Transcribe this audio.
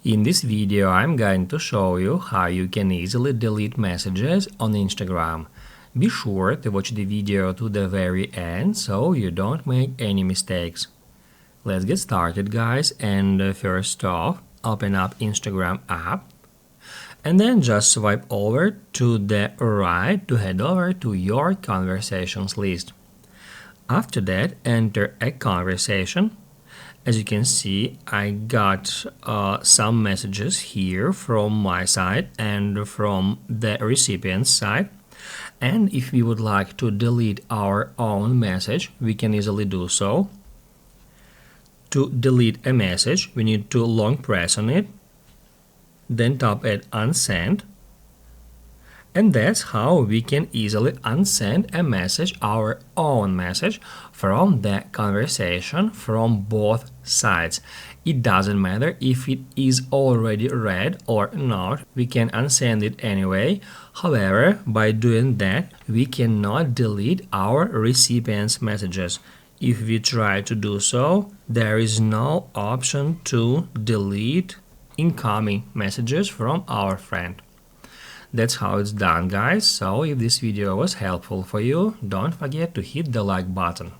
In this video, I'm going to show you how you can easily delete messages on Instagram. Be sure to watch the video to the very end so you don't make any mistakes. Let's get started, guys, and first off, open up Instagram app and then just swipe over to the right to head over to your conversations list. After that, enter a conversation. As you can see, I got some messages here from my side and from the recipient's side. And if we would like to delete our own message, we can easily do so. To delete a message, we need to long press on it, then tap at unsend. And that's how we can easily unsend a message, our own message, from the conversation from both sides. It doesn't matter if it is already read or not, we can unsend it anyway. However, by doing that, we cannot delete our recipient's messages. If we try to do so, there is no option to delete incoming messages from our friend. That's how it's done, guys. So if this video was helpful for you, don't forget to hit the like button.